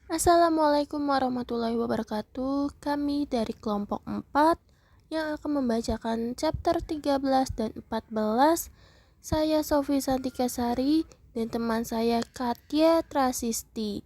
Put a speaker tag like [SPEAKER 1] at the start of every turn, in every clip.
[SPEAKER 1] Assalamualaikum warahmatullahi wabarakatuh. Kami dari kelompok 4 yang akan membacakan chapter 13 dan 14. Saya Sofi Santika Sari dan teman saya Katya Trasisti.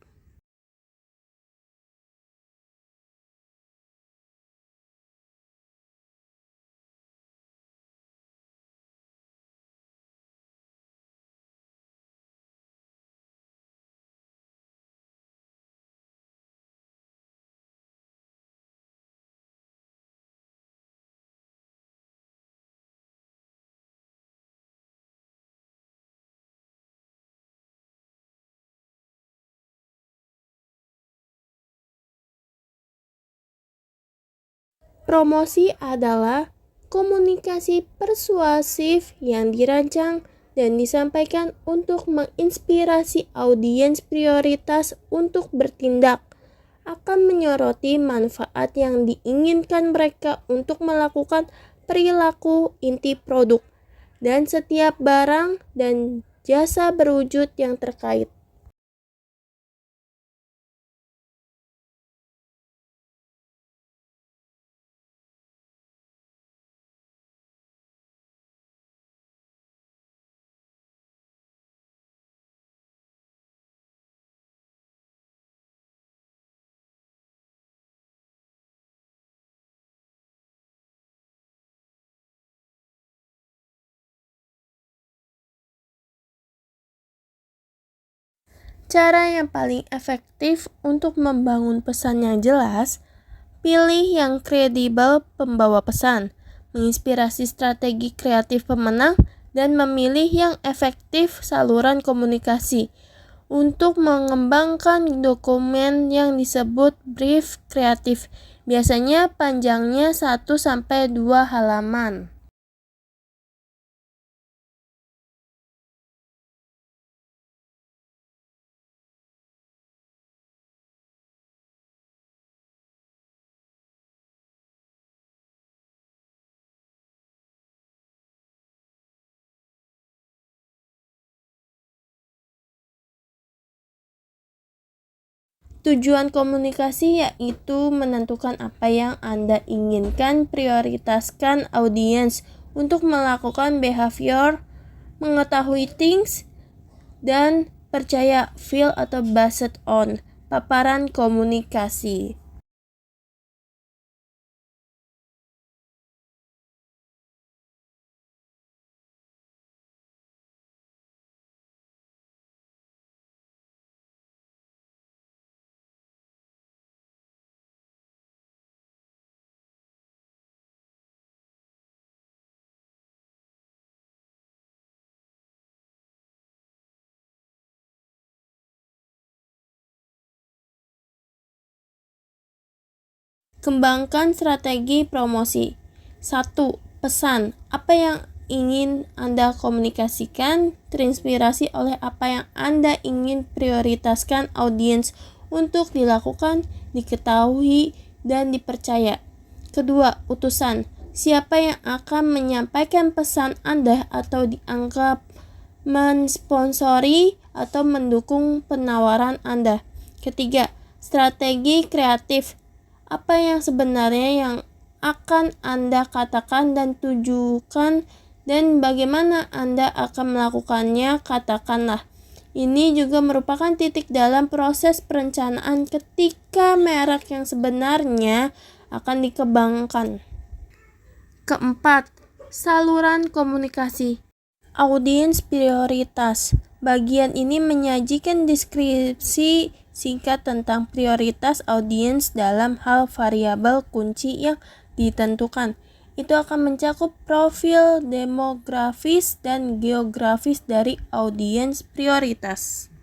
[SPEAKER 1] Promosi adalah komunikasi persuasif yang dirancang dan disampaikan untuk menginspirasi audiens prioritas untuk bertindak, akan menyoroti manfaat yang diinginkan mereka untuk melakukan perilaku inti produk dan setiap barang dan jasa berwujud yang terkait. Cara yang paling efektif untuk membangun pesan yang jelas, pilih yang kredibel pembawa pesan, menginspirasi strategi kreatif pemenang, dan memilih yang efektif saluran komunikasi. Untuk mengembangkan dokumen yang disebut brief kreatif, biasanya panjangnya 1-2 halaman. Tujuan komunikasi yaitu menentukan apa yang Anda inginkan prioritaskan audiens untuk melakukan behavior, mengetahui things, dan percaya feel atau based on paparan komunikasi. Kembangkan strategi promosi. 1. Pesan. Apa yang ingin Anda komunikasikan terinspirasi oleh apa yang Anda ingin prioritaskan audiens untuk dilakukan, diketahui, dan dipercaya. Kedua, utusan. Siapa yang akan menyampaikan pesan Anda atau dianggap mensponsori atau mendukung penawaran Anda. Ketiga, strategi kreatif. Apa yang sebenarnya yang akan Anda katakan dan tujukan dan bagaimana Anda akan melakukannya, katakanlah. Ini juga merupakan titik dalam proses perencanaan ketika merek yang sebenarnya akan dikembangkan. Keempat, saluran komunikasi. Audiens prioritas. Bagian ini menyajikan deskripsi singkat tentang prioritas audiens dalam hal variabel kunci yang ditentukan. Itu akan mencakup profil demografis dan geografis dari audiens prioritas.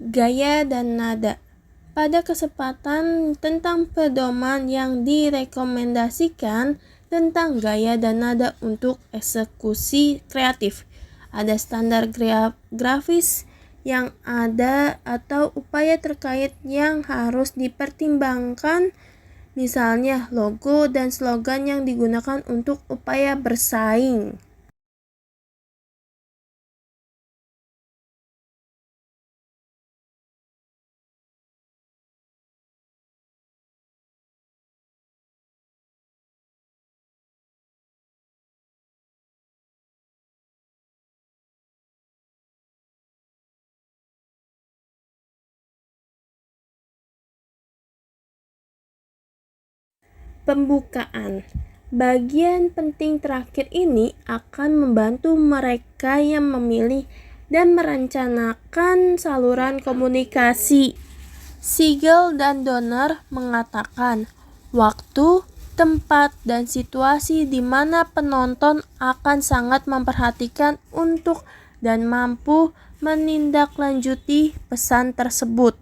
[SPEAKER 1] Gaya dan nada. Pada kesempatan tentang pedoman yang direkomendasikan tentang gaya dan nada untuk eksekusi kreatif. Ada standar grafis yang ada atau upaya terkait yang harus dipertimbangkan, misalnya logo dan slogan yang digunakan untuk upaya bersaing. Pembukaan. Bagian penting terakhir ini akan membantu mereka yang memilih dan merencanakan saluran komunikasi. Siegel dan Donner mengatakan, waktu, tempat, dan situasi di mana penonton akan sangat memperhatikan untuk dan mampu menindaklanjuti pesan tersebut.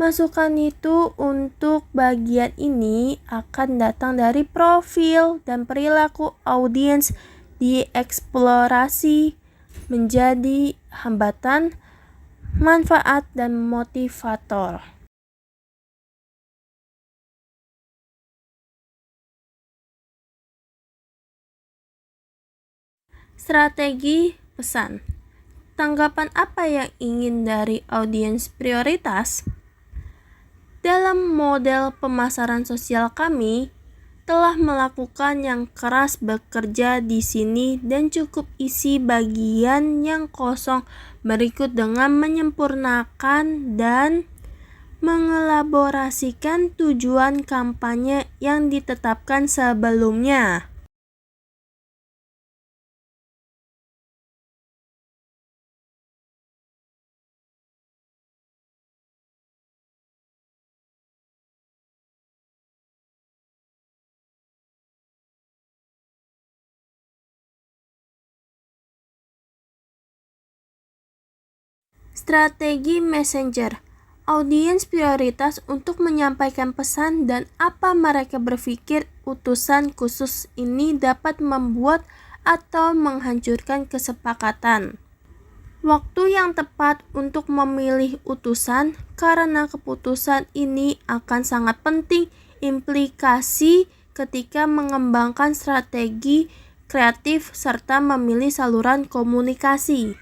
[SPEAKER 1] Masukan itu untuk bagian ini akan datang dari profil dan perilaku audiens dieksplorasi menjadi hambatan, manfaat, dan motivator. Strategi pesan. Tanggapan apa yang ingin dari audiens prioritas? Dalam model pemasaran sosial kami, telah melakukan yang keras bekerja di sini dan cukup isi bagian yang kosong berikut dengan menyempurnakan dan mengelaborasikan tujuan kampanye yang ditetapkan sebelumnya. Strategi messenger. Audiens prioritas untuk menyampaikan pesan dan apa mereka berpikir utusan khusus ini dapat membuat atau menghancurkan kesepakatan. Waktu yang tepat untuk memilih utusan karena keputusan ini akan sangat penting implikasi ketika mengembangkan strategi kreatif serta memilih saluran komunikasi.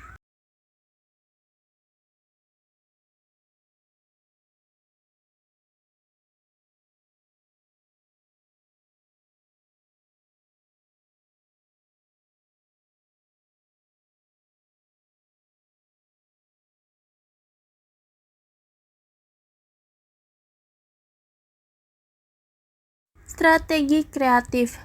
[SPEAKER 1] Strategi kreatif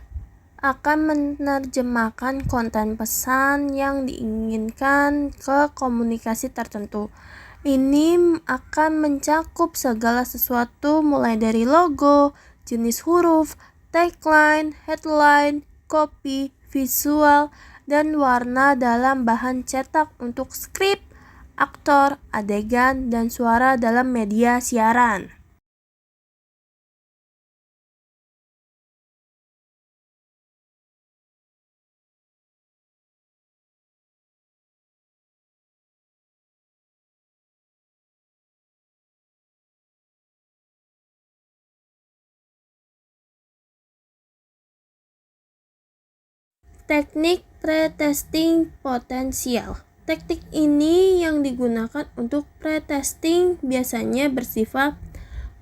[SPEAKER 1] akan menerjemahkan konten pesan yang diinginkan ke komunikasi tertentu. Ini akan mencakup segala sesuatu mulai dari logo, jenis huruf, tagline, headline, copy, visual, dan warna dalam bahan cetak untuk skrip, aktor, adegan, dan suara dalam media siaran. Teknik pretesting potensial. Teknik ini yang digunakan untuk pretesting biasanya bersifat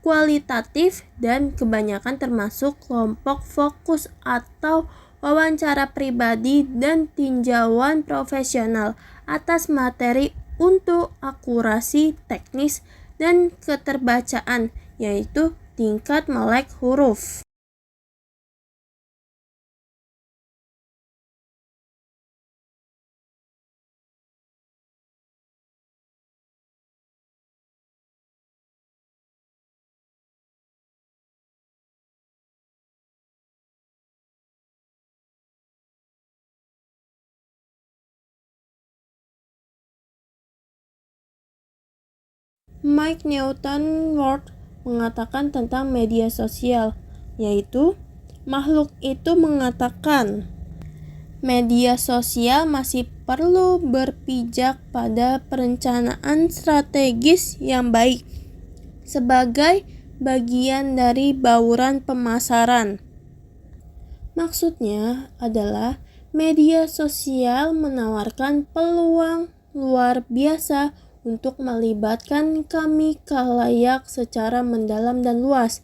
[SPEAKER 1] kualitatif dan kebanyakan termasuk kelompok fokus atau wawancara pribadi dan tinjauan profesional atas materi untuk akurasi teknis dan keterbacaan, yaitu tingkat melek huruf. Mike Newton Ward mengatakan tentang media sosial, yaitu makhluk itu mengatakan media sosial masih perlu berpijak pada perencanaan strategis yang baik sebagai bagian dari bauran pemasaran. Maksudnya adalah media sosial menawarkan peluang luar biasa untuk melibatkan kami khalayak secara mendalam dan luas.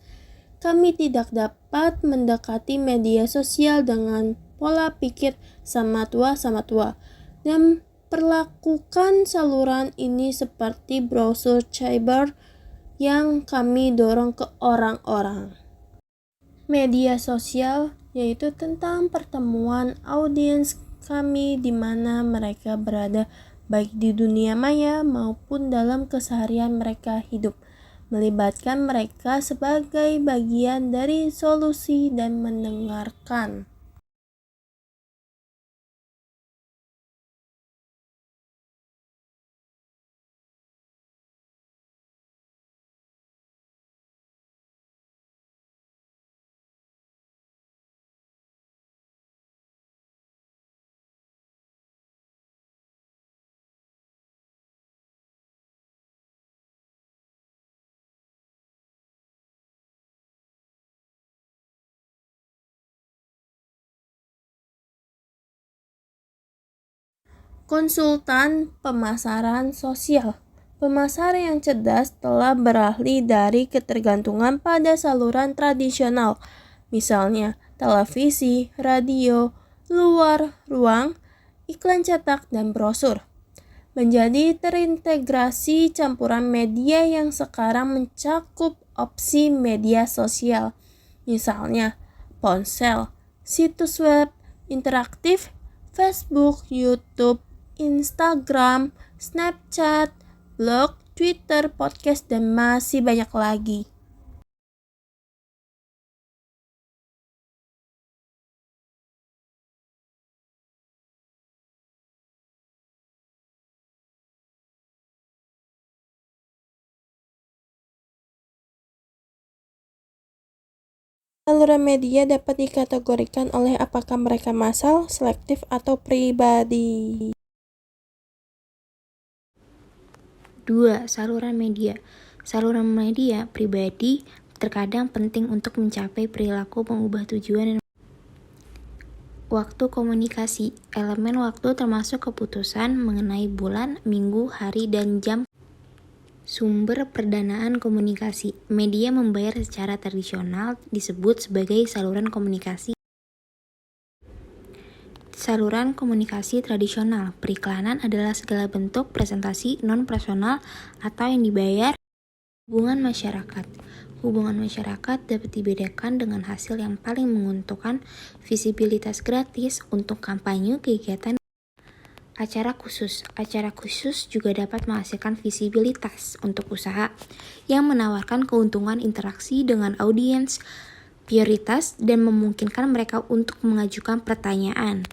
[SPEAKER 1] Kami tidak dapat mendekati media sosial dengan pola pikir sama tua dan perlakukan saluran ini seperti brosur cyber yang kami dorong ke orang-orang. Media sosial yaitu tentang pertemuan audiens kami di mana mereka berada, baik di dunia maya maupun dalam keseharian mereka hidup, melibatkan mereka sebagai bagian dari solusi dan mendengarkan. Konsultan pemasaran sosial. Pemasar yang cerdas telah beralih dari ketergantungan pada saluran tradisional, misalnya televisi, radio, luar ruang, iklan cetak, dan brosur, menjadi terintegrasi campuran media yang sekarang mencakup opsi media sosial, misalnya ponsel, situs web interaktif, Facebook, YouTube, Instagram, Snapchat, blog, Twitter, podcast, dan masih banyak lagi. Saluran media dapat dikategorikan oleh apakah mereka massal, selektif, atau pribadi.
[SPEAKER 2] 2. Saluran media. Saluran media pribadi terkadang penting untuk mencapai perilaku, mengubah tujuan, dan waktu komunikasi. Elemen waktu termasuk keputusan mengenai bulan, minggu, hari, dan jam. Sumber perdanaan komunikasi. Media membayar secara tradisional disebut sebagai saluran komunikasi. Saluran komunikasi tradisional. Periklanan adalah segala bentuk presentasi non-personal atau yang dibayar. Hubungan masyarakat. Hubungan masyarakat dapat dibedakan dengan hasil yang paling menguntungkan, visibilitas gratis untuk kampanye, kegiatan. Acara khusus. Acara khusus juga dapat menghasilkan visibilitas untuk usaha yang menawarkan keuntungan interaksi dengan audiens prioritas dan memungkinkan mereka untuk mengajukan pertanyaan.